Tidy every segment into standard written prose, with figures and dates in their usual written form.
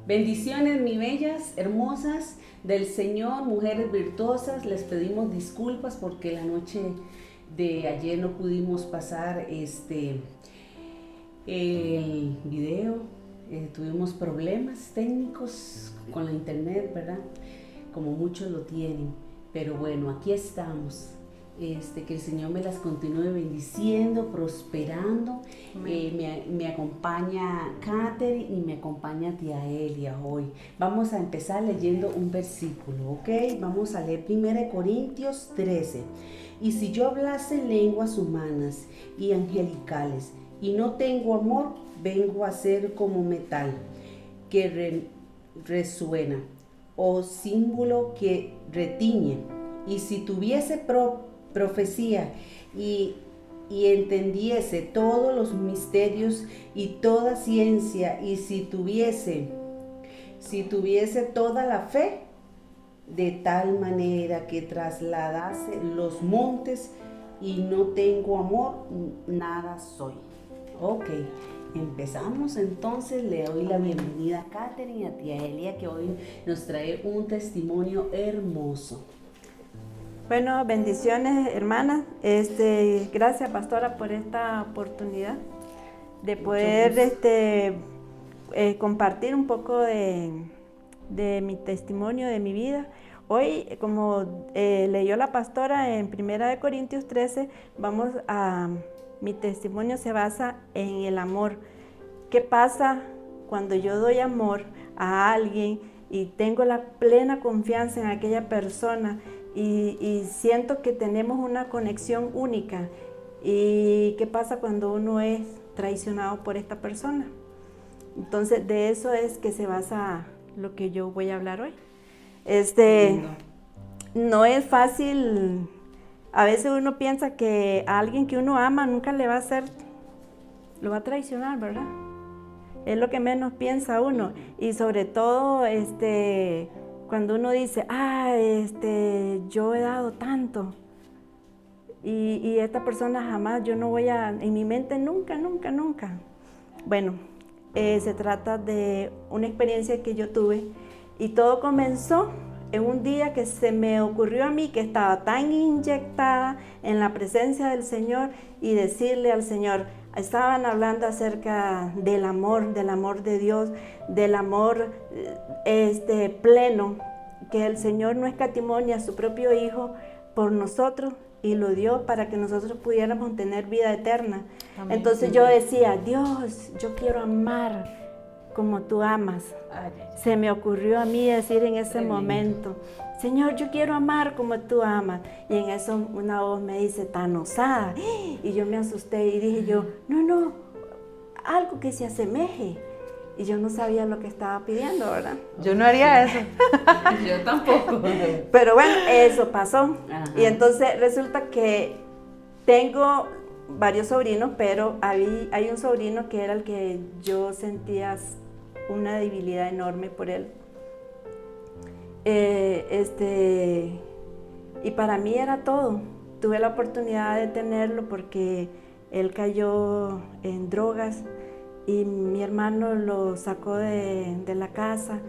Bendiciones, mi bellas, hermosas del Señor, mujeres virtuosas. Les pedimos disculpas porque la noche de ayer no pudimos pasar el video. Tuvimos problemas técnicos con la internet, ¿verdad? Como muchos lo tienen. Pero bueno, aquí estamos. Que el Señor me las continúe bendiciendo, prosperando. Me acompaña Katherine y me acompaña tía Elia hoy. Vamos a empezar leyendo un versículo, ¿ok? Vamos a leer 1 Corintios 13. Y si yo hablase lenguas humanas y angelicales y no tengo amor, vengo a ser como metal que resuena o símbolo que retiñe. Y si tuviese profecía y entendiese todos los misterios y toda ciencia, y si tuviese toda la fe, de tal manera que trasladase los montes, y no tengo amor, nada soy. Ok, empezamos entonces. Le doy la bienvenida a Katherine y a tía Elia, que hoy nos trae un testimonio hermoso. Bueno, bendiciones, hermanas. Gracias, pastora, por esta oportunidad de poder compartir un poco de mi testimonio, de mi vida. Hoy, como leyó la pastora en 1 Corintios 13, mi testimonio se basa en el amor. ¿Qué pasa cuando yo doy amor a alguien y tengo la plena confianza en aquella persona y siento que tenemos una conexión única? ¿Y qué pasa cuando uno es traicionado por esta persona? Entonces, de eso es que se basa lo que yo voy a hablar hoy. No es fácil. A veces uno piensa que a alguien que uno ama nunca le va a hacer, lo va a traicionar, ¿verdad? Es lo que menos piensa uno. Y sobre todo, cuando uno dice, yo he dado tanto, y esta persona jamás, yo no voy a, en mi mente nunca. Bueno, se trata de una experiencia que yo tuve, y todo comenzó en un día que se me ocurrió a mí, que estaba tan inyectada en la presencia del Señor, y decirle al Señor, estaban hablando acerca del amor de Dios, del amor pleno, que el Señor no escatimó ni a su propio Hijo por nosotros, y lo dio para que nosotros pudiéramos tener vida eterna. Amén. Entonces yo decía, Dios, yo quiero amar como tú amas. Se me ocurrió a mí decir en ese momento, Señor, yo quiero amar como tú amas. Y en eso una voz me dice, tan osada. Y yo me asusté y dije yo, no, algo que se asemeje. Y yo no sabía lo que estaba pidiendo, ¿verdad? Yo no haría eso. Yo tampoco. Pero bueno, eso pasó. Ajá. Y entonces resulta que tengo varios sobrinos, pero hay un sobrino que era el que yo sentía una debilidad enorme por él. Y para mí era todo. Tuve la oportunidad de tenerlo porque él cayó en drogas y mi hermano lo sacó de la casa,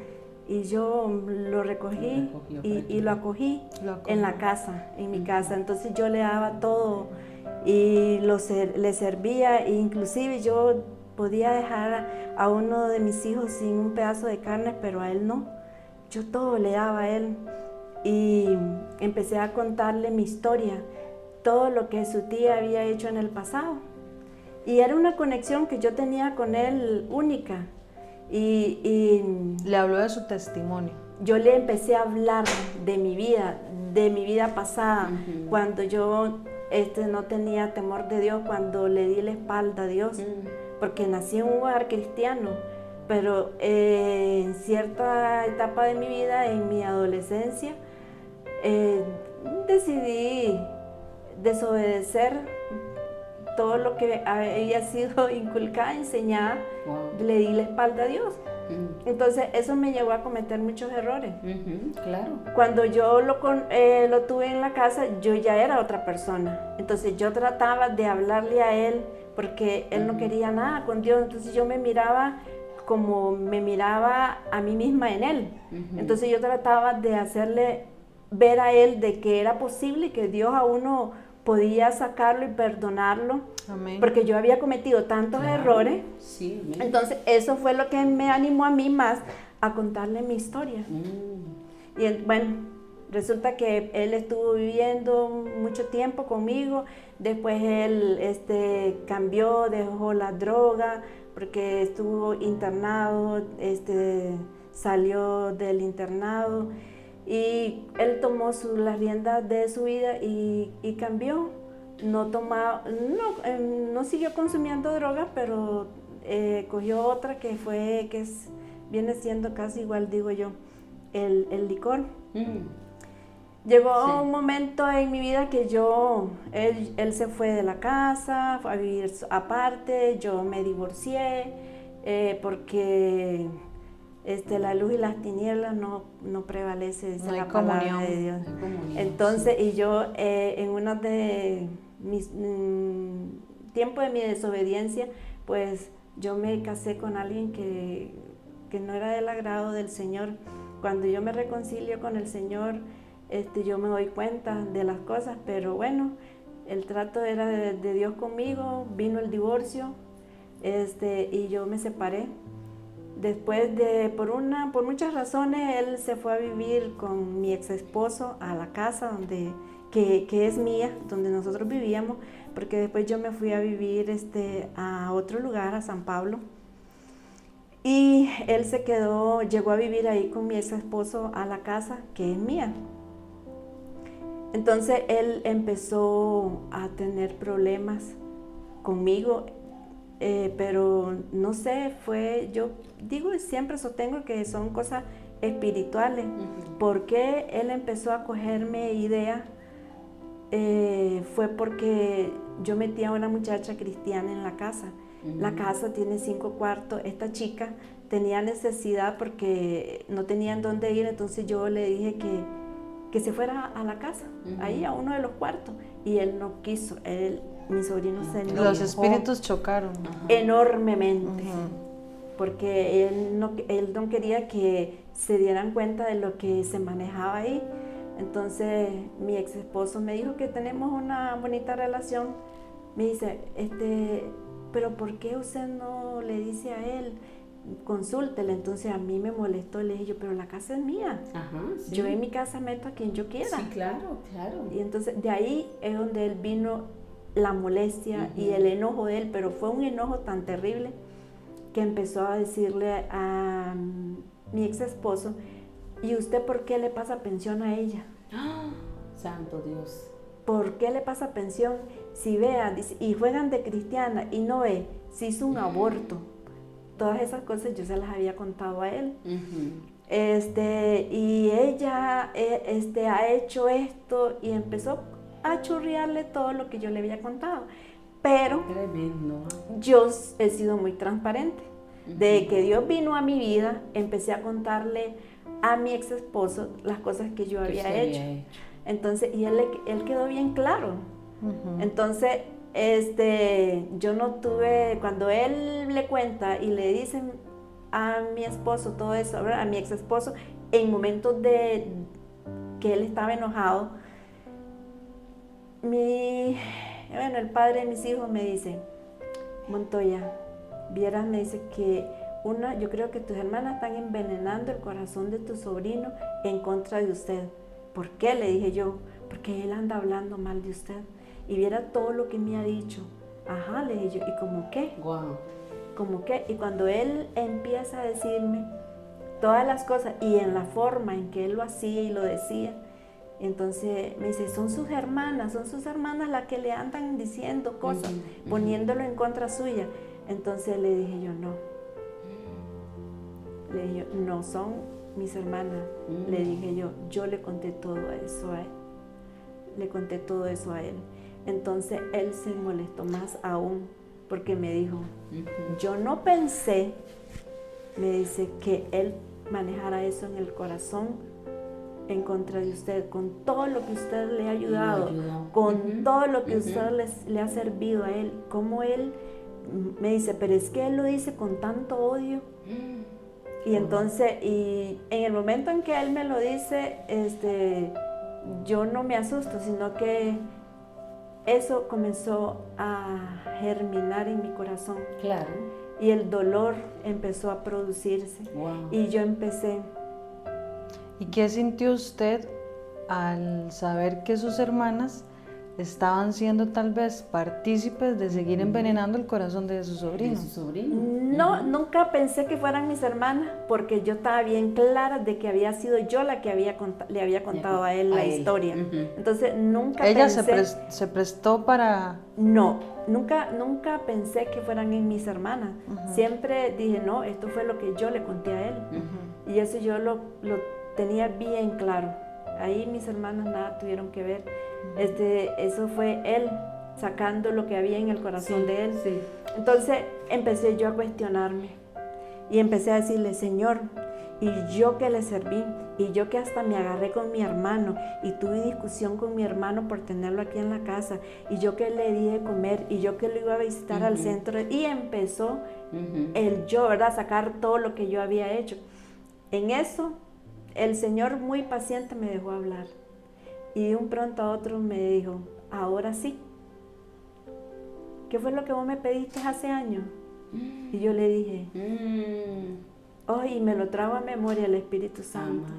y yo lo recogí y lo acogí en la casa, en mi casa. Entonces yo le daba todo y le servía, e inclusive yo podía dejar a uno de mis hijos sin un pedazo de carne, pero a él no. Yo todo le daba a él, y empecé a contarle mi historia, todo lo que su tía había hecho en el pasado. Y era una conexión que yo tenía con él única. Y le habló de su testimonio. Yo le empecé a hablar de mi vida pasada, cuando yo no tenía temor de Dios, cuando le di la espalda a Dios, porque nací en un hogar cristiano, pero en cierta etapa de mi vida, en mi adolescencia, decidí desobedecer todo lo que había sido inculcada, enseñada. Wow. Le di la espalda a Dios. Entonces eso me llevó a cometer muchos errores. Claro. Cuando yo lo tuve en la casa, yo ya era otra persona. Entonces yo trataba de hablarle a él, porque él no quería nada con Dios. Entonces yo me miraba como me miraba a mí misma en él. Ujú. Entonces yo trataba de hacerle ver a él de que era posible, que Dios a uno podía sacarlo y perdonarlo, Amén. porque yo había cometido tantos Claro. errores. Sí, amén. Entonces eso fue lo que me animó a mí más a contarle mi historia. Y bueno, resulta que él estuvo viviendo mucho tiempo conmigo, después él cambió, dejó la droga, porque estuvo internado, salió del internado y él tomó las riendas de su vida y cambió. No tomaba, no siguió consumiendo droga, pero cogió otra viene siendo casi igual, digo yo, el licor. Llegó Sí. un momento en mi vida que él se fue de la casa, fue a vivir aparte, yo me divorcié, porque la luz y las tinieblas no prevalece, dice No hay la palabra comunión. de Dios. Hay comunión, Entonces, y yo en uno de mis tiempos de mi desobediencia, pues yo me casé con alguien que no era del agrado del Señor. Cuando yo me reconcilio con el Señor, yo me doy cuenta de las cosas, pero bueno, el trato era de Dios conmigo, vino el divorcio, y yo me separé. Después por muchas razones, él se fue a vivir con mi ex esposo a la casa que es mía, donde nosotros vivíamos, porque después yo me fui a vivir a otro lugar, a San Pablo. Y él llegó a vivir ahí con mi ex esposo a la casa que es mía. Entonces él empezó a tener problemas conmigo, pero no sé, yo digo y siempre sostengo que son cosas espirituales. ¿Por qué él empezó a cogerme idea? Fue porque yo metí a una muchacha cristiana en la casa. La casa tiene 5 cuartos. Esta chica tenía necesidad porque no tenían dónde ir, entonces yo le dije que se fuera a la casa, ahí a uno de los cuartos, y él no quiso. Mi sobrino se enojó Los espíritus chocaron. enormemente, porque él no quería que se dieran cuenta de lo que se manejaba ahí. Entonces mi ex esposo me dijo que tenemos una bonita relación. Me dice, pero ¿por qué usted no le dice a él? Consúltele. Entonces a mí me molestó, le dije yo, pero la casa es mía. Sí. Yo en mi casa meto a quien yo quiera. Sí, claro, claro. Y entonces de ahí es donde él vino la molestia y el enojo de él, pero fue un enojo tan terrible que empezó a decirle a mi ex esposo, ¿y usted por qué le pasa pensión a ella? ¡Ah! Santo Dios. ¿Por qué le pasa pensión? Si vea, dice, y juegan de cristiana y no ve, si hizo un aborto. Todas esas cosas yo se las había contado a él. Y ella ha hecho esto, y empezó a churriarle todo lo que yo le había contado. Pero Tremendo. yo he sido muy transparente. Desde que Dios vino a mi vida, empecé a contarle a mi ex esposo las cosas que yo había hecho. Entonces, y él quedó bien claro. Entonces, yo no tuve, cuando él le cuenta y le dicen a mi esposo todo eso, ¿verdad? A mi ex esposo, en momentos de que él estaba enojado, el padre de mis hijos me dice, Montoya, vieras, me dice que yo creo que tus hermanas están envenenando el corazón de tu sobrino en contra de usted. ¿Por qué? Le dije yo, porque él anda hablando mal de usted. Y viera todo lo que me ha dicho. Ajá, le dije yo, ¿y cómo qué? Wow. ¿Cómo qué? Y cuando él empieza a decirme todas las cosas y en la forma en que él lo hacía y lo decía, entonces me dice, son sus hermanas las que le andan diciendo cosas, poniéndolo en contra suya. Entonces le dije yo, no. Le dije yo, no son mis hermanas. Le dije yo le conté todo eso a él. Le conté todo eso a él. Entonces él se molestó más aún, porque me dijo, yo no pensé, me dice, que él manejara eso en el corazón en contra de usted, con todo lo que usted le ha ayudado, con todo lo que usted le ha servido a él, cómo él me dice, pero es que él lo dice con tanto odio. Y entonces, y en el momento en que él me lo dice, yo no me asusto, sino que eso comenzó a germinar en mi corazón. Claro. Y el dolor empezó a producirse. Wow. Y yo empecé. ¿Y qué sintió usted al saber que sus hermanas estaban siendo tal vez partícipes de seguir envenenando el corazón de su sobrino? ¿De su sobrino? No, nunca pensé que fueran mis hermanas, porque yo estaba bien clara de que había sido yo la que le había contado a él la historia. Entonces nunca ¿Ella pensé... se prestó para...? No, nunca pensé que fueran mis hermanas. Siempre dije, no, esto fue lo que yo le conté a él. Y eso yo lo tenía bien claro. Ahí mis hermanas nada tuvieron que ver. Eso fue él sacando lo que había en el corazón de él. Sí. Entonces empecé yo a cuestionarme y empecé a decirle, Señor, y yo que le serví, y yo que hasta me agarré con mi hermano y tuve discusión con mi hermano por tenerlo aquí en la casa, y yo que le di de comer, y yo que lo iba a visitar al centro, y empezó el yo, ¿verdad? Sacar todo lo que yo había hecho. En eso, el Señor muy paciente me dejó hablar. Y de un pronto a otro me dijo, ahora sí. ¿Qué fue lo que vos me pediste hace años? Y yo le dije, oh, y me lo trajo a memoria el Espíritu Santo.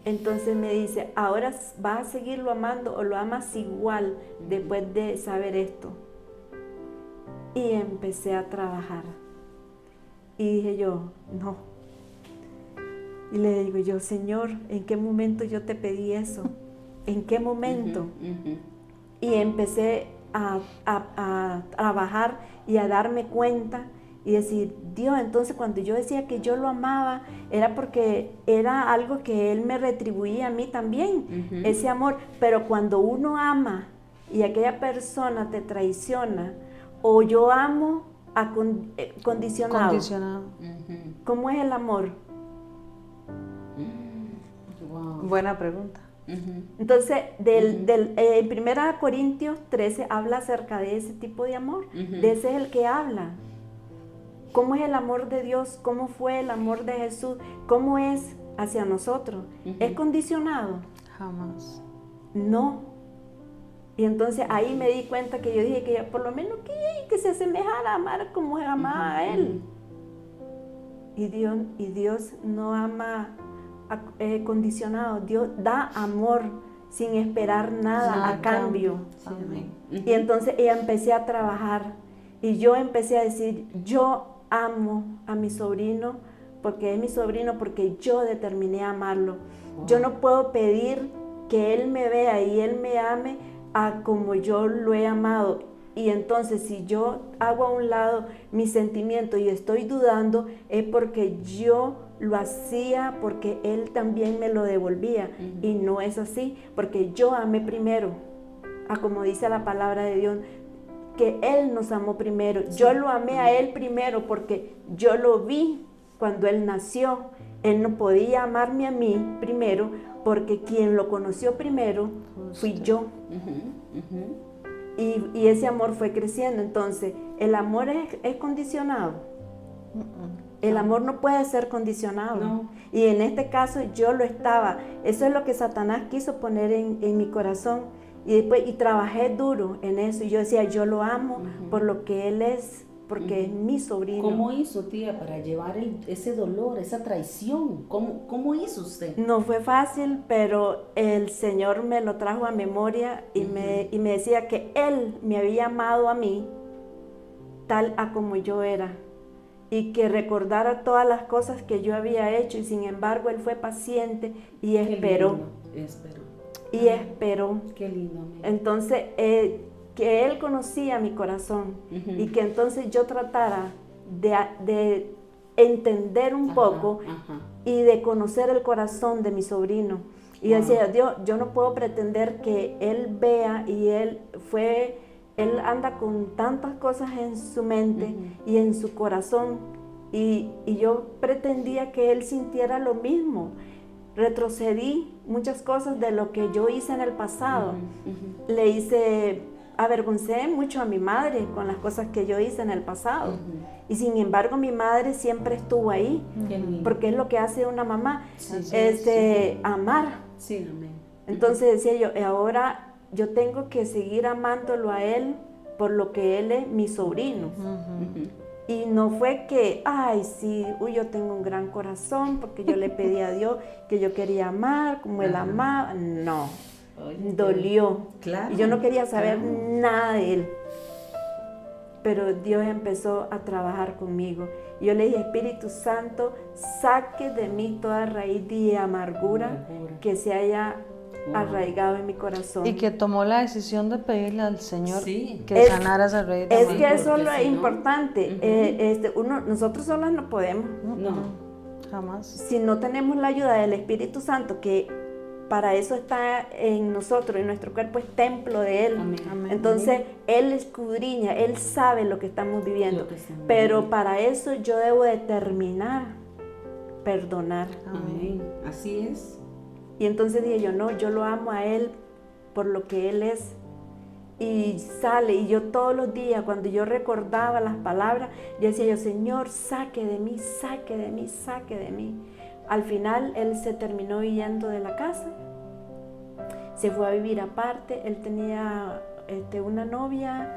Entonces me dice, ahora vas a seguirlo amando o lo amas igual después de saber esto. Y empecé a trabajar. Y dije yo, no. Y le digo yo, Señor, ¿en qué momento yo te pedí eso? ¿En qué momento? Y empecé a trabajar y a darme cuenta y decir, Dios, entonces cuando yo decía que yo lo amaba, era porque era algo que Él me retribuía a mí también, ese amor. Pero cuando uno ama y aquella persona te traiciona, o yo amo condicionado. ¿Cómo es el amor? Wow. Buena pregunta. Entonces, en 1 Corintios 13 habla acerca de ese tipo de amor, de ese es el que habla. ¿Cómo es el amor de Dios? ¿Cómo fue el amor de Jesús? ¿Cómo es hacia nosotros? ¿Es condicionado? Jamás. No. Y entonces ahí me di cuenta que yo dije que por lo menos que se asemejara a amar como amaba a Él. Y Dios no ama condicionado. Dios da amor sin esperar nada a cambio. Amén. Y entonces empecé a trabajar y yo empecé a decir, yo amo a mi sobrino porque es mi sobrino, porque yo determiné amarlo. Yo no puedo pedir que él me vea y él me ame a como yo lo he amado. Y entonces si yo hago a un lado mi sentimiento y estoy dudando, es porque yo lo hacía porque Él también me lo devolvía. Y no es así, porque yo amé primero, como dice la palabra de Dios, que Él nos amó primero. Sí. Yo lo amé a Él primero porque yo lo vi cuando Él nació. Él no podía amarme a mí primero porque quien lo conoció primero fui yo. Y ese amor fue creciendo. Entonces, ¿el amor es condicionado? El amor no puede ser condicionado. No. Y en este caso yo lo estaba. Eso es lo que Satanás quiso poner en mi corazón. Y trabajé duro en eso. Y yo decía, yo lo amo por lo que él es, porque es mi sobrino. ¿Cómo hizo, tía, para llevar ese dolor, esa traición? ¿Cómo hizo usted? No fue fácil, pero el Señor me lo trajo a memoria y me decía que Él me había amado a mí tal a como yo era. Y que recordara todas las cosas que yo había hecho, y sin embargo Él fue paciente y esperó. Y esperó. Qué lindo. Amiga. Entonces, que Él conocía mi corazón y que entonces yo tratara de entender un poco y de conocer el corazón de mi sobrino. Y decía, Dios, yo no puedo pretender que Él vea y Él anda con tantas cosas en su mente y en su corazón y yo pretendía que Él sintiera lo mismo. Retrocedí muchas cosas de lo que yo hice en el pasado. Le hice avergoncé mucho a mi madre con las cosas que yo hice en el pasado. Y sin embargo, mi madre siempre estuvo ahí, porque es lo que hace una mamá, amar. Sí, amén. Entonces decía yo, ahora yo tengo que seguir amándolo a él por lo que él es mi sobrino. Y no fue que, ay, sí, yo tengo un gran corazón porque yo le pedí a Dios que yo quería amar como él amaba. No, dolió. Claro, y yo no quería saber nada de él. Pero Dios empezó a trabajar conmigo. Y yo le dije, Espíritu Santo, saque de mí toda raíz de amargura que se haya arraigado en mi corazón. Y que tomó la decisión de pedirle al Señor que Es- sanara esa raíz de Es amargura. que eso es lo porque si no- importante. Nosotros solas no podemos. No. Jamás. Si no tenemos la ayuda del Espíritu Santo, que para eso está en nosotros, y nuestro cuerpo es templo de Él. Amén. Amén. Entonces, Él escudriña, Él sabe lo que estamos viviendo. Lo que estamos Pero viviendo. para eso yo debo determinar, perdonar. Amén. Así es. Y entonces dije yo, no, yo lo amo a Él por lo que Él es. Y sale, y yo todos los días, cuando yo recordaba las palabras, yo decía yo, Señor, saque de mí, saque de mí, saque de mí. Al final, él se terminó yendo de la casa, se fue a vivir aparte. Él tenía una novia,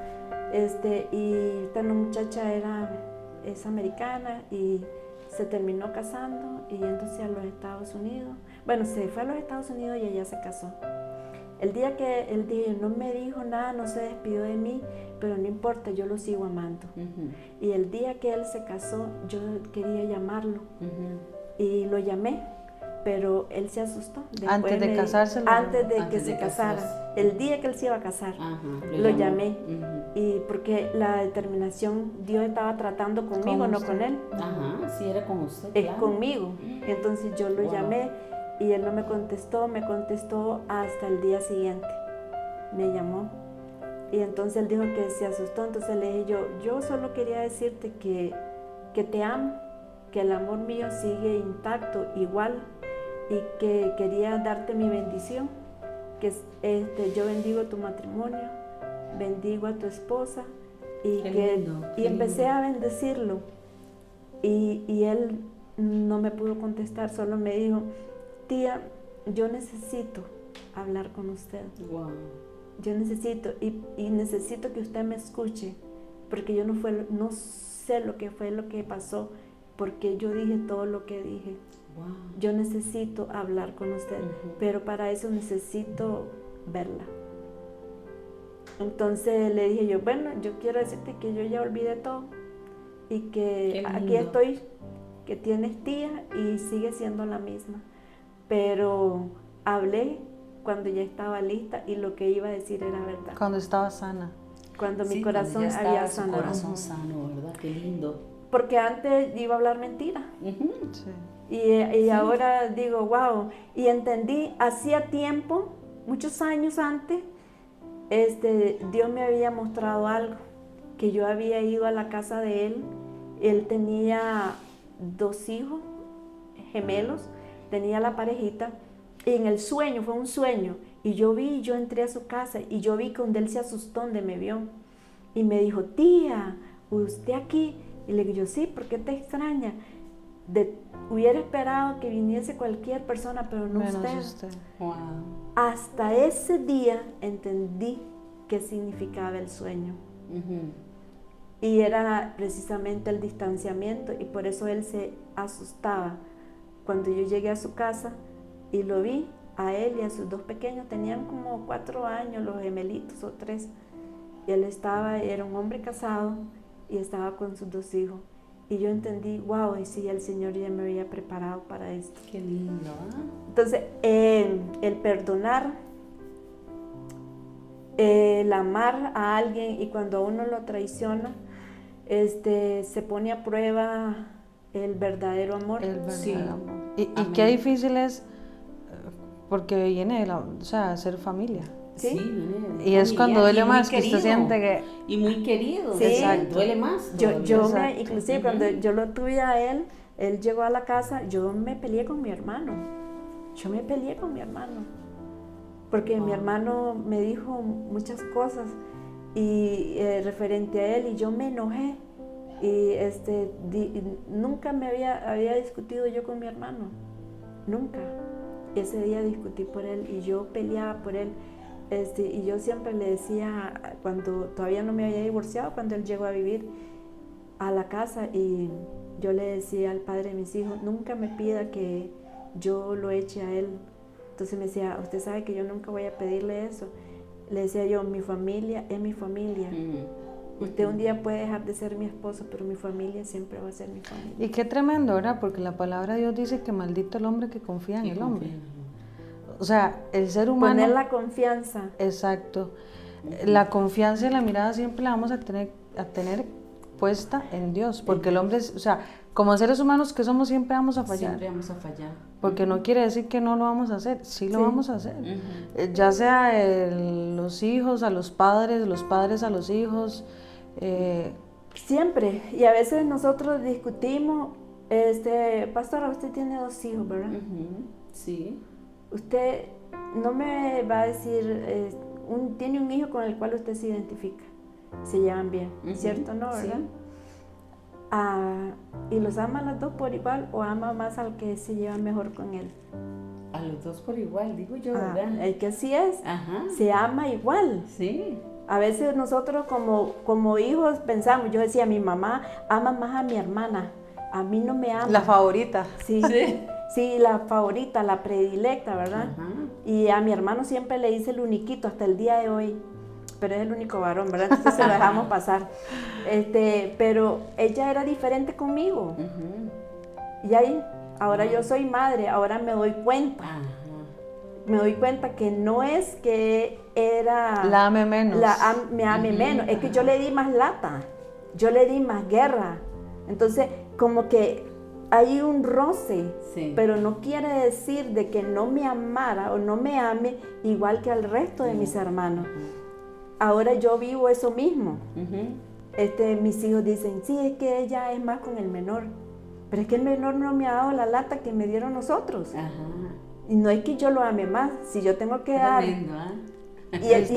y esta muchacha es americana, y se terminó casando, y yéndose a los Estados Unidos. Bueno, se fue a los Estados Unidos y ella se casó. El día que él dijo, no me dijo nada, no se despidió de mí, pero no importa, yo lo sigo amando. Y el día que él se casó, yo quería llamarlo, y lo llamé, pero él se asustó. Después Antes de casarse. Antes de que Antes se de casara, casarse. el día que él se iba a casar, Lo llamó. llamé. Y porque la determinación, Dios estaba tratando conmigo, Con no usted. con él. Ajá, sí, era con usted. Es claro. conmigo. Entonces yo lo Wow. llamé y él no me contestó hasta el día siguiente. Me llamó y entonces él dijo que se asustó. Entonces le dije yo solo quería decirte que te amo, que el amor mío sigue intacto, igual, y que quería darte mi bendición, que yo bendigo tu matrimonio, bendigo a tu esposa, y Qué lindo, qué empecé lindo. a bendecirlo. Y él no me pudo contestar, solo me dijo, tía, yo necesito hablar con usted. Wow. Yo necesito, y necesito que usted me escuche, porque yo no sé lo que fue lo que pasó, porque yo dije todo lo que dije. Wow. Yo necesito hablar con usted, pero para eso necesito verla. Entonces le dije yo, bueno, yo quiero decirte que yo ya olvidé todo y que Qué aquí lindo. estoy, que tienes tía y sigue siendo la misma. Pero hablé cuando ya estaba lista y lo que iba a decir era verdad. Cuando estaba sana. Cuando mi Sí, corazón cuando ya estaba había su sanado. corazón sano, ¿verdad? Qué lindo. Porque antes iba a hablar mentira. Sí. Y ahora digo, wow, y entendí, hacía tiempo, muchos años antes, Dios me había mostrado algo, que yo había ido a la casa de él tenía 2 hijos gemelos, tenía la parejita, y en el sueño, fue un sueño, y yo entré a su casa, y yo vi que él se asustó donde me vio, y me dijo, tía, ¿usted aquí? Y le digo yo, sí, ¿por qué te extraña? Hubiera esperado que viniese cualquier persona, pero no Menos usted. usted. Wow. Hasta ese día entendí qué significaba el sueño. Y era precisamente el distanciamiento, y por eso él se asustaba. Cuando yo llegué a su casa y lo vi, a él y a sus 2 pequeños, tenían como 4 años, los gemelitos, o 3. Y él era un hombre casado y estaba con sus 2 hijos. Y yo entendí, wow, y sí, el Señor ya me había preparado para esto. Qué lindo, ¿ah? Entonces, el perdonar, el amar a alguien, y cuando a uno lo traiciona, se pone a prueba el verdadero amor. El verdadero Sí. amor. Y Amén. qué difícil es, porque viene de ser familia. ¿Sí? viene Y es familiar cuando duele y muy más, que usted querido. siente que... Y muy querido, Sí. exacto. Duele más. Yo todavía. inclusive cuando yo lo tuve a él llegó a la casa, yo me peleé con mi hermano. Porque mi hermano me dijo muchas cosas, y referente a él, y yo me enojé. Y nunca me había discutido yo con mi hermano, nunca. Ese día discutí por él y yo peleaba por él. Y yo siempre le decía, cuando todavía no me había divorciado, cuando él llegó a vivir a la casa, y yo le decía al padre de mis hijos, nunca me pida que yo lo eche a él. Entonces me decía, usted sabe que yo nunca voy a pedirle eso. Le decía yo, mi familia es mi familia. Usted un día puede dejar de ser mi esposo, pero mi familia siempre va a ser mi familia. Y qué tremendo, ¿verdad? Porque la palabra de Dios dice que maldito el hombre que confía en el hombre. O sea, el ser humano... Poner la confianza. Exacto. La confianza y la mirada siempre la vamos a tener puesta en Dios, porque el hombre, o sea, como seres humanos que somos, siempre vamos a fallar. Siempre vamos a fallar. Porque no quiere decir que no lo vamos a hacer, sí lo vamos a hacer. Ya sea los hijos a los padres a los hijos. Siempre, y a veces nosotros discutimos, pastora, usted tiene 2 hijos, ¿verdad? Sí. Usted no me va a decir, tiene un hijo con el cual usted se identifica, se llevan bien, ¿cierto? ¿No, verdad? Sí. ¿Y los ama a los dos por igual o ama más al que se lleva mejor con él? A los dos por igual, digo yo, ¿verdad? Es que así es, Ajá. se ama igual. Sí. A veces nosotros como hijos pensamos, yo decía, mi mamá ama más a mi hermana, a mí no me ama. La favorita. Sí, sí, la favorita, la predilecta, ¿verdad? Ajá. Y a mi hermano siempre le hice el uniquito hasta el día de hoy, pero es el único varón, ¿verdad? Entonces se lo dejamos pasar. Pero ella era diferente conmigo. Y ahí, ahora yo soy madre, ahora me doy cuenta. Me doy cuenta que no es que era... La ame menos. Me ame menos, es que yo le di más lata, yo le di más guerra. Entonces, como que hay un roce, pero no quiere decir de que no me amara o no me ame igual que al resto de mis hermanos. Ahora yo vivo eso mismo. Mis hijos dicen, sí, es que ella es más con el menor, pero es que el menor no me ha dado la lata que me dieron nosotros. Y no es que yo lo ame más, si yo tengo que dar. Tremendo, y es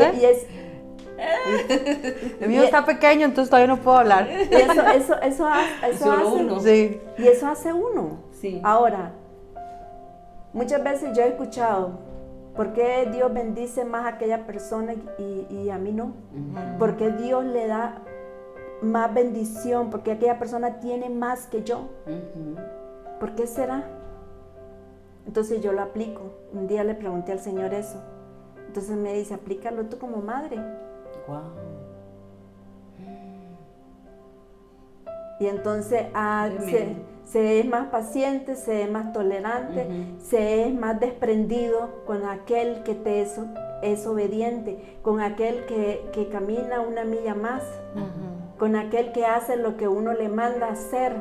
El mío está pequeño, entonces todavía no puedo hablar. Eso Solo hace uno. Sí. Y eso hace uno. Sí. Ahora, muchas veces yo he escuchado, ¿por qué Dios bendice más a aquella persona y a mí no? ¿Por qué Dios le da más bendición? Porque aquella persona tiene más que yo. ¿Por qué será? Entonces yo lo aplico. Un día le pregunté al Señor eso. Entonces me dice, aplícalo tú como madre. Wow. Y entonces se es más paciente, se es más tolerante, se es más desprendido con aquel que te es obediente, con aquel que camina una milla más, con aquel que hace lo que uno le manda hacer,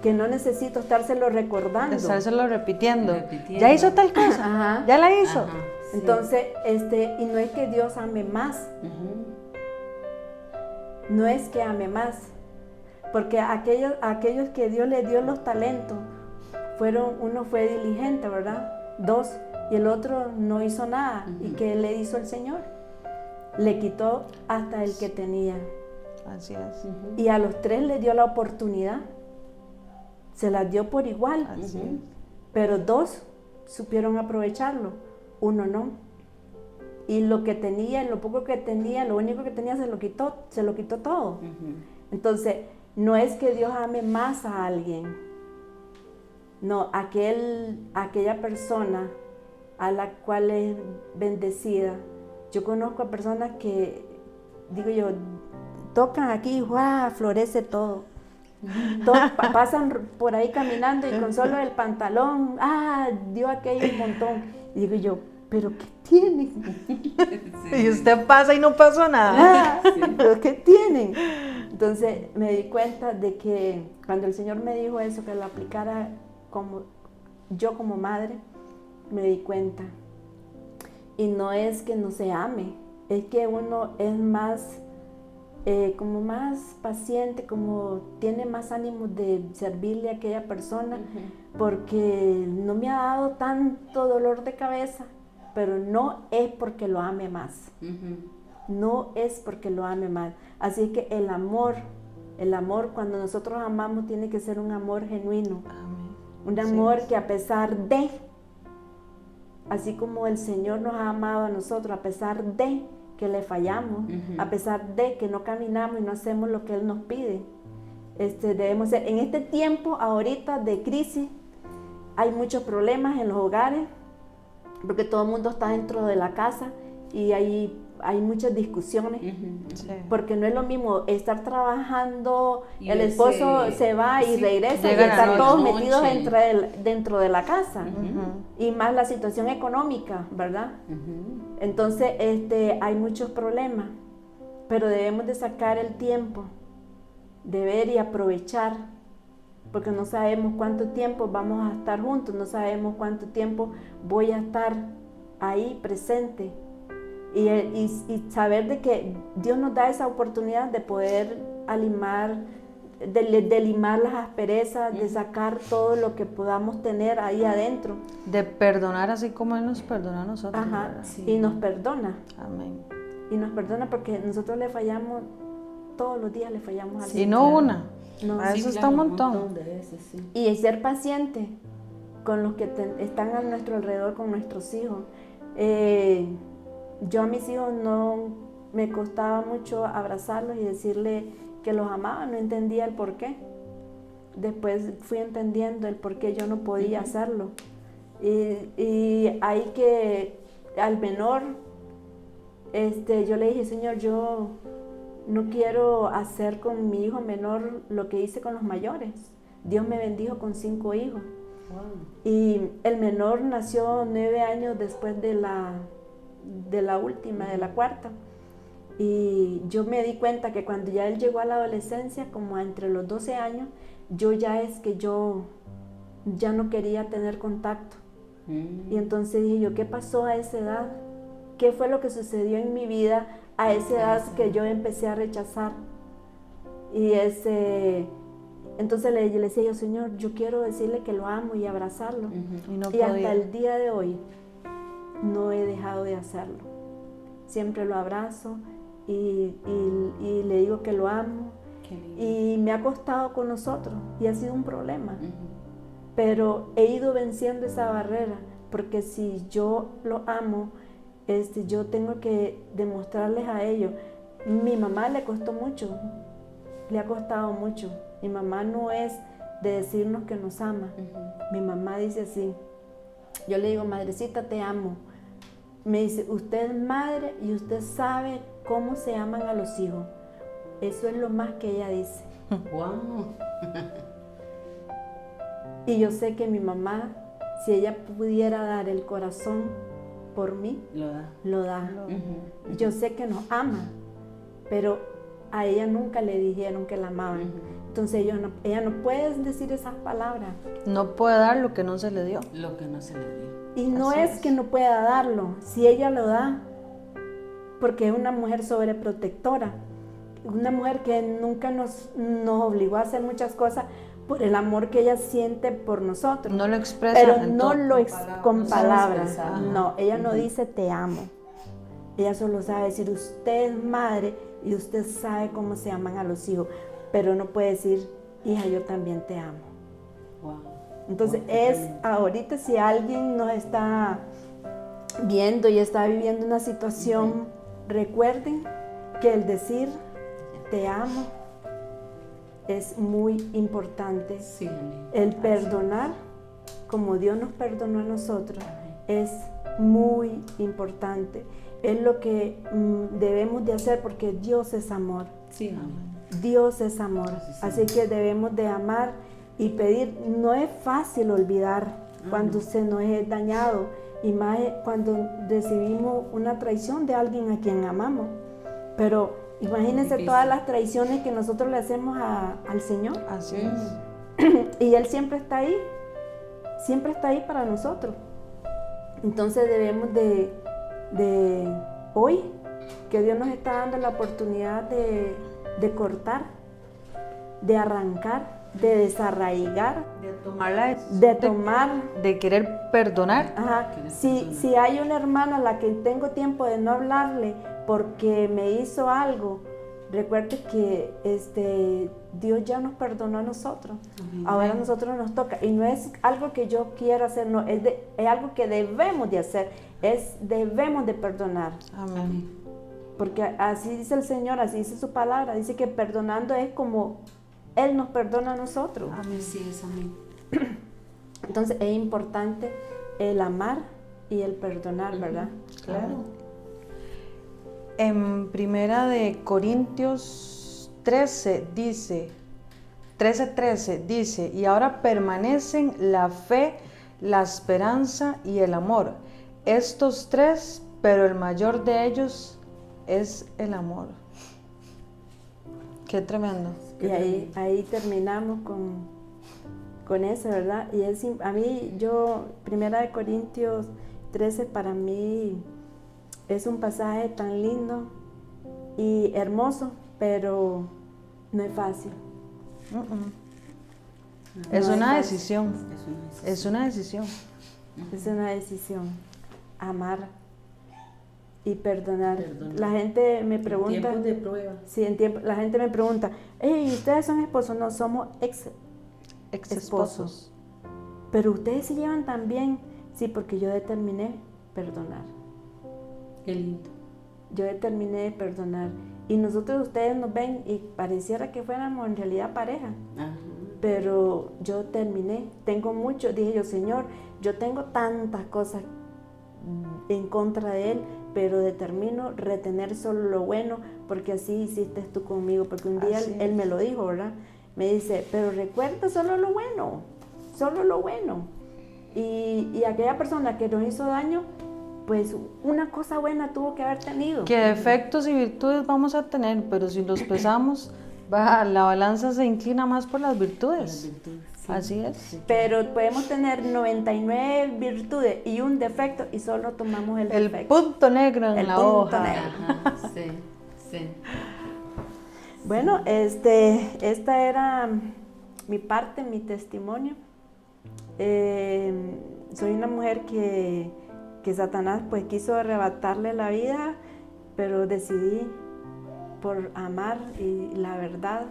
que no necesito estárselo recordando. Estárselo repitiendo. Ya hizo tal cosa, ya la hizo. Entonces, y no es que Dios ame más, no es que ame más, porque aquellos que Dios le dio los talentos, uno fue diligente, ¿verdad? 2, y el otro no hizo nada. ¿Y qué le hizo el Señor? Le quitó hasta el que tenía. Así es. Y a los 3 le dio la oportunidad, se las dio por igual. Así es. Pero 2 supieron aprovecharlo, 1 no. Y lo que tenía, lo poco que tenía, lo único que tenía se lo quitó todo. Entonces, no es que Dios ame más a alguien, no, aquella persona a la cual es bendecida. Yo conozco a personas que, digo yo, tocan aquí y ¡guau! Florece todo. Pasan por ahí caminando y con solo el pantalón, dio aquello un montón. Y digo yo, ¿pero qué tienen? Y usted pasa y no pasó nada. ¿Pero qué tienen? Entonces me di cuenta de que cuando el Señor me dijo eso, que lo aplicara yo como madre, me di cuenta. Y no es que no se ame, es que uno es más, como más paciente, como tiene más ánimo de servirle a aquella persona, porque no me ha dado tanto dolor de cabeza, pero no es porque lo ame más. no es porque lo ame mal. Así que el amor, cuando nosotros amamos, tiene que ser un amor genuino. Amén. Un amor que a pesar de, así como el Señor nos ha amado a nosotros, a pesar de que le fallamos, a pesar de que no caminamos y no hacemos lo que Él nos pide, debemos ser. En este tiempo ahorita de crisis hay muchos problemas en los hogares, porque todo el mundo está dentro de la casa y hay muchas discusiones, Sí. porque no es lo mismo estar trabajando, Y el esposo se va y sí, regresa y llegan a están la todos noche. metidos dentro de la casa, Ujú. y más la situación económica, ¿verdad? Entonces hay muchos problemas, pero debemos de sacar el tiempo de ver y aprovechar, porque no sabemos cuánto tiempo vamos a estar juntos, no sabemos cuánto tiempo voy a estar ahí presente, y saber de que Dios nos da esa oportunidad de poder limar las asperezas, de sacar todo lo que podamos tener ahí adentro. De perdonar así como Él nos perdona a nosotros. Ajá, ¿verdad? Sí. y nos perdona. Amén. Y nos perdona porque nosotros le fallamos, todos los días le fallamos al Y Señor. no una. No. A eso está un montón. de veces, sí. Y ser paciente con los que están a nuestro alrededor, con nuestros hijos. Yo a mis hijos no me costaba mucho abrazarlos y decirle que los amaba, no entendía el por qué. Después fui entendiendo el por qué yo no podía hacerlo. Y hay que, al menor, yo le dije, Señor, yo no quiero hacer con mi hijo menor lo que hice con los mayores. Dios me bendijo con 5 hijos. Wow. Y el menor nació 9 años después de la última, de la cuarta. Y yo me di cuenta que cuando ya él llegó a la adolescencia, como entre los 12 años, yo ya no quería tener contacto. Y entonces dije yo, ¿qué pasó a esa edad? ¿Qué fue lo que sucedió en mi vida a esa edad que yo empecé a rechazar? Y entonces le decía yo, Señor, yo quiero decirle que lo amo y abrazarlo. Y no Y hasta podía. el día de hoy no he dejado de hacerlo. Siempre lo abrazo y le digo que lo amo. Qué lindo. Y me ha costado con nosotros y ha sido un problema. Pero he ido venciendo esa barrera, porque si yo lo amo, yo tengo que demostrarles a ellos. Mi mamá le costó mucho, le ha costado mucho. Mi mamá no es de decirnos que nos ama. Mi mamá dice así, yo le digo, madrecita, te amo. Me dice, usted es madre y usted sabe cómo se aman a los hijos. Eso es lo más que ella dice. Wow. Y yo sé que mi mamá, si ella pudiera dar el corazón por mí, Lo da. lo da. Yo sé que nos ama, pero a ella nunca le dijeron que la amaban. Entonces ella no puede decir esas palabras. No puede dar lo que no se le dio. Lo que no se le dio. Y no Así es es. que no pueda darlo, si ella lo da, porque es una mujer sobreprotectora, una mujer que nunca nos obligó a hacer muchas cosas por el amor que ella siente por nosotros. No lo expresa. Pero en no todo. lo con No sabe palabras. expresar. No, ella no dice te amo. Ella solo sabe decir usted es madre y usted sabe cómo se aman a los hijos, pero no puede decir hija, yo también te amo. Wow. Entonces Wow, qué tremendo. ahorita si alguien nos está viendo y está viviendo una situación, recuerden que el decir te amo es muy importante. Sí, amén. El perdonar, como Dios nos perdonó a nosotros, es muy importante. Es lo que debemos de hacer porque Dios es amor. Sí, amén. Dios es amor. Sí, sí. Así que debemos de amar y pedir. No es fácil olvidar cuando se nos es dañado y más cuando recibimos una traición de alguien a quien amamos. Pero imagínense Difícil. todas las traiciones que nosotros le hacemos al Señor. Así es. Y Él siempre está ahí para nosotros. Entonces debemos de hoy, que Dios nos está dando la oportunidad de cortar, de arrancar, de desarraigar, De tomar la de tomar. de querer perdonar. Ajá. Que les Si perdone. hay una hermana a la que tengo tiempo de no hablarle porque me hizo algo. Recuerde que Dios ya nos perdonó a nosotros. Amén. Ahora a nosotros nos toca. Y no es algo que yo quiera hacer, no, es algo que debemos de hacer. Debemos de perdonar. Amén. Porque así dice el Señor, así dice su palabra. Dice que perdonando es como Él nos perdona a nosotros. Amén. Sí, es amén. Entonces es importante el amar y el perdonar, ¿verdad? Claro. En Primera de Corintios 13 dice, 13:13 dice, y ahora permanecen la fe, la esperanza y el amor. Estos tres, pero el mayor de ellos es el amor. Qué tremendo. Y ahí terminamos con eso, ¿verdad? Y a mí, Primera de Corintios 13 para mí es un pasaje tan lindo y hermoso, pero no es fácil. Es No una es fácil. decisión. Es una decisión. Es una decisión. Es una decisión, amar y perdonar. Perdonar. La gente me En pregunta, tiempos de prueba. sí, la gente me pregunta, hey, ¿ustedes son esposos? No, somos ex esposos. Pero ustedes se llevan tan bien. Sí, porque yo determiné perdonar. Qué lindo. Yo determiné perdonar. Y ustedes nos ven y pareciera que fuéramos en realidad pareja. Ajá. Pero yo tengo mucho, dije yo, Señor, yo tengo tantas cosas en contra de Él, pero determino retener solo lo bueno, porque así hiciste tú conmigo, porque un día él me lo dijo, ¿verdad? Me dice, pero recuerda solo lo bueno, solo lo bueno. Y aquella persona que nos hizo daño, pues una cosa buena tuvo que haber tenido. Que defectos y virtudes vamos a tener, pero si los pesamos, la balanza se inclina más por las virtudes. Las virtudes, sí. Así es. Pero podemos tener 99 virtudes y un defecto y solo tomamos el El defecto. punto negro en El la punto hoja. negro. Ajá, sí, sí. Bueno, esta era mi parte, mi testimonio. Soy una mujer que Satanás pues quiso arrebatarle la vida, pero decidí por amar y la verdad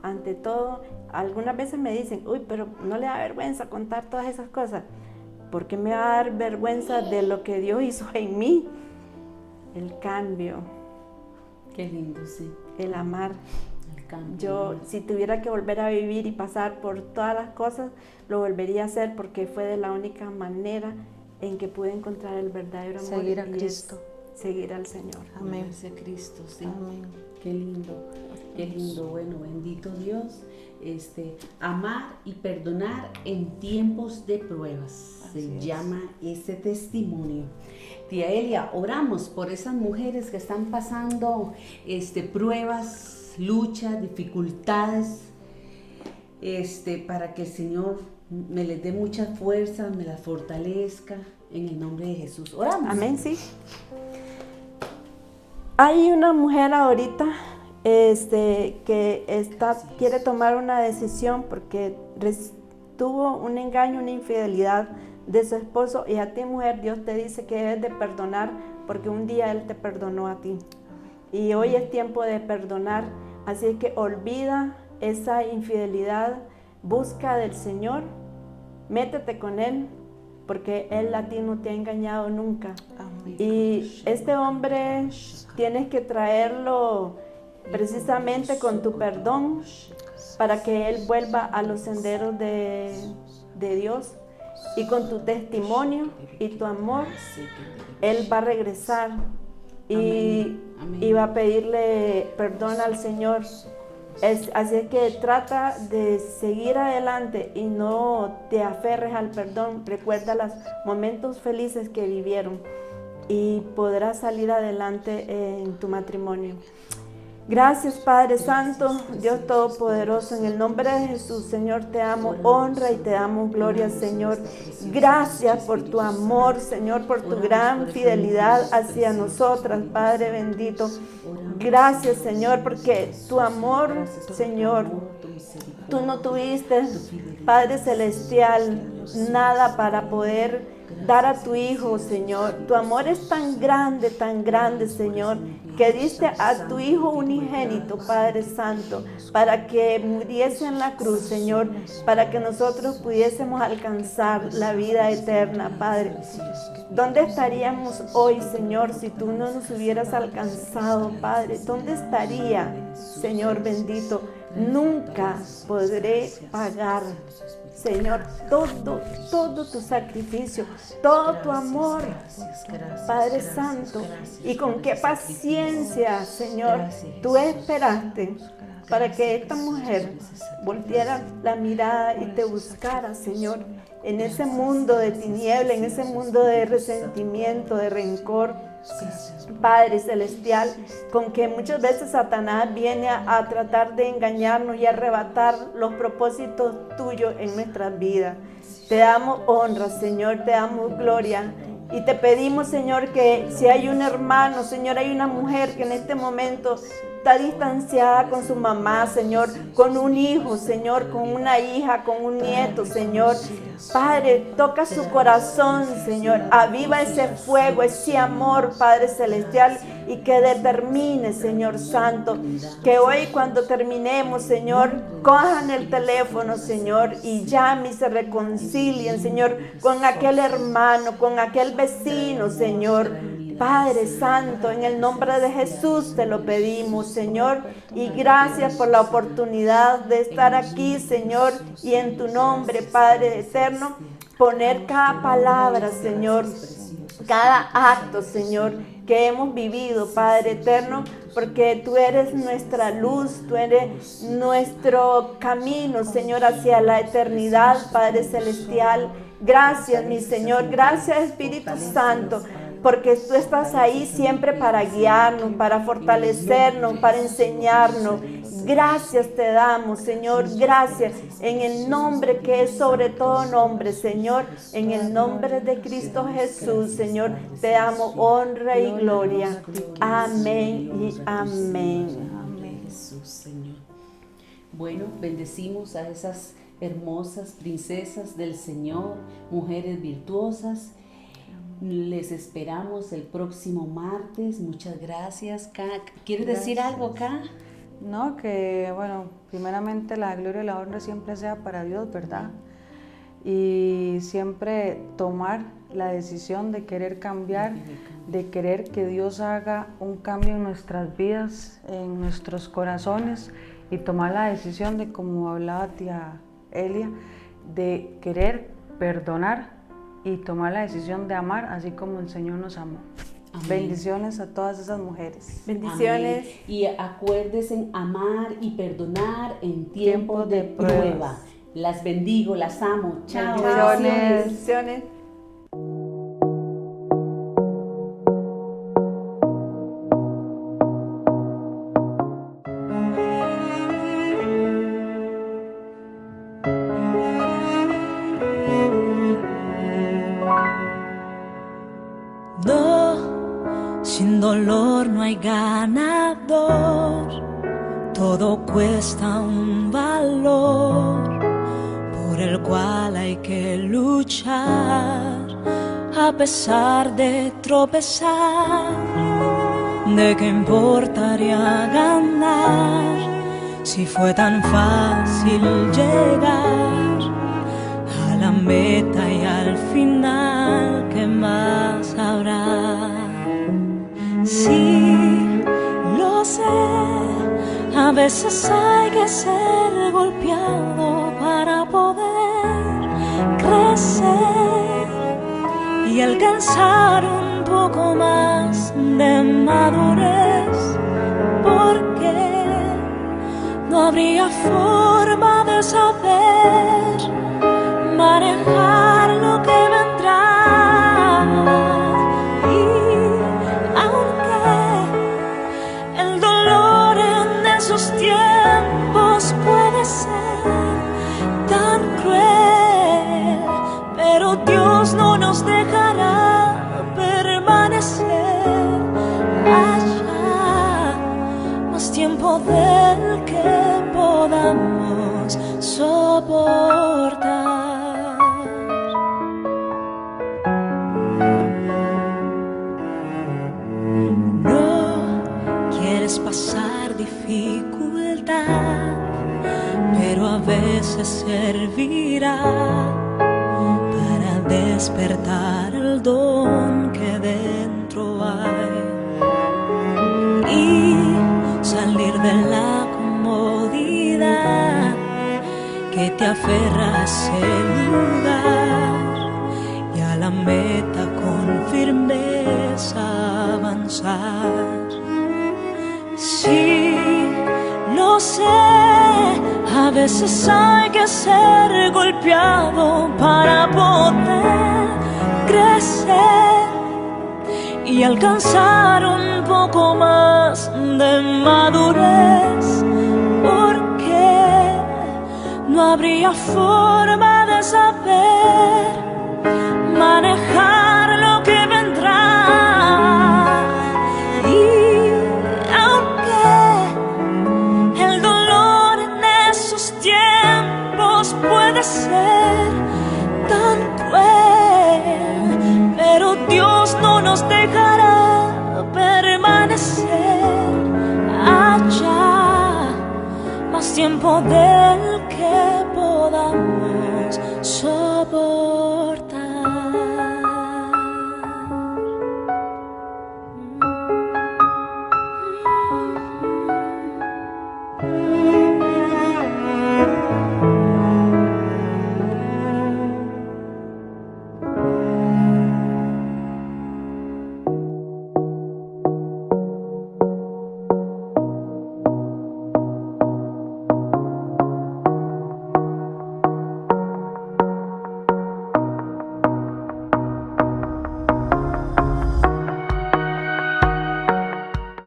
ante todo. Algunas veces me dicen, uy, pero no le da vergüenza contar todas esas cosas. ¿Por qué me va a dar vergüenza de lo que Dios hizo en mí? El cambio, Qué lindo, sí. el amar. El cambio. Yo, si tuviera que volver a vivir y pasar por todas las cosas, lo volvería a hacer porque fue de la única manera en que pude encontrar el verdadero amor. Seguir a y Cristo. es seguir al Señor. Amén. Gracias a Cristo, sí. Amén. Qué lindo, qué lindo. Bueno, bendito Dios. Amar y perdonar en tiempos de pruebas. Así Se es. llama ese testimonio. Tía Elia, oramos por esas mujeres que están pasando pruebas, luchas, dificultades, para que el Señor me les dé mucha fuerza, me las fortalezca, en el nombre de Jesús. Oramos. Amén, sí. Hay una mujer ahorita que quiere tomar una decisión porque tuvo un engaño, una infidelidad de su esposo, y a ti, mujer, Dios te dice que debes de perdonar porque un día Él te perdonó a ti. Y hoy es tiempo de perdonar, así que olvida esa infidelidad, busca del Señor, métete con Él, porque Él a ti no te ha engañado nunca. Amén. Y este hombre tienes que traerlo precisamente con tu perdón para que Él vuelva a los senderos de Dios, y con tu testimonio y tu amor Él va a regresar y va a pedirle perdón al Señor. Así es que trata de seguir adelante y no te aferres al perdón. Recuerda los momentos felices que vivieron y podrás salir adelante en tu matrimonio. Gracias, Padre Santo, Dios Todopoderoso, en el nombre de Jesús, Señor, te amo, honra y te damos gloria, Señor. Gracias por tu amor, Señor, por tu gran fidelidad hacia nosotras, Padre bendito. Gracias, Señor, porque tu amor, Señor, tú no tuviste, Padre Celestial, nada para poder dar a tu Hijo, Señor. Tu amor es tan grande, Señor, que diste a tu Hijo unigénito, Padre Santo, para que muriese en la cruz, Señor, para que nosotros pudiésemos alcanzar la vida eterna, Padre. ¿Dónde estaríamos hoy, Señor, si tú no nos hubieras alcanzado, Padre? ¿Dónde estaría, Señor bendito? Nunca podré pagar, Señor, todo tu sacrificio, todo tu amor, Padre Santo. Y con qué paciencia, Señor, tú esperaste para que esta mujer volteara la mirada y te buscara, Señor, en ese mundo de tiniebla, en ese mundo de resentimiento, de rencor, Padre Celestial, con que muchas veces Satanás viene a tratar de engañarnos y arrebatar los propósitos tuyos en nuestras vidas. Te damos honra, Señor, te damos gloria. Y te pedimos, Señor, que si hay un hermano, Señor, hay una mujer que en este momento está distanciada con su mamá, Señor, con un hijo, Señor, con una hija, con un nieto, Señor. Padre, toca su corazón, Señor. Aviva ese fuego, ese amor, Padre Celestial, y que determine, Señor Santo, que hoy cuando terminemos, Señor, cojan el teléfono, Señor, y llamen y se reconcilien, Señor, con aquel hermano, con aquel vecino, Señor. Padre Santo, en el nombre de Jesús te lo pedimos, Señor, y gracias por la oportunidad de estar aquí, Señor, y en tu nombre, Padre eterno, poner cada palabra, Señor, cada acto, Señor, que hemos vivido, Padre eterno, porque tú eres nuestra luz, tú eres nuestro camino, Señor, hacia la eternidad, Padre Celestial. Gracias, mi Señor, gracias, Espíritu Santo, porque tú estás ahí siempre para guiarnos, para fortalecernos, para enseñarnos. Gracias te damos, Señor, gracias, en el nombre que es sobre todo nombre, Señor, en el nombre de Cristo Jesús, Señor, te damos honra y gloria. Amén y amén. Amén, Jesús, Señor. Bueno, bendecimos a esas hermosas princesas del Señor, mujeres virtuosas. Les esperamos el próximo martes. Muchas gracias. ¿Quieres decir algo acá? No, que bueno, primeramente la gloria y la honra siempre sea para Dios, ¿verdad? Y siempre tomar la decisión de querer cambiar, de querer que Dios haga un cambio en nuestras vidas, en nuestros corazones, y tomar la decisión de, como hablaba tía Elia, de querer perdonar y tomar la decisión de amar así como el Señor nos amó. Amén. Bendiciones a todas esas mujeres. Bendiciones. Amén. Y acuérdense en amar y perdonar en tiempo de prueba. Las bendigo, las amo. Chao. Bendiciones. Bendiciones. Sin dolor no hay ganador, todo cuesta un valor por el cual hay que luchar a pesar de tropezar. ¿De qué importaría ganar si fue tan fácil llegar a la meta y al final? ¿Qué más habrá? Sí, lo sé, a veces hay que ser golpeado para poder crecer y alcanzar un poco más de madurez, porque no habría forma de saber manejar lo que vendrá. Tiempos puede ser tan cruel, pero Dios no nos dejará permanecer allá más tiempo del que podamos soportar. servirá para despertar el don que dentro hay y salir de la comodidad que te aferra a ese lugar y a la meta con firmeza avanzar. Sí, lo sé, a veces hay que ser golpeado para poder crecer y alcanzar un poco más de madurez, porque no habría forma de saber manejar lo que vendrá. Y aunque el dolor en esos tiempos puede ser tan cruel, pero Dios no nos dejará permanecer allá más tiempo de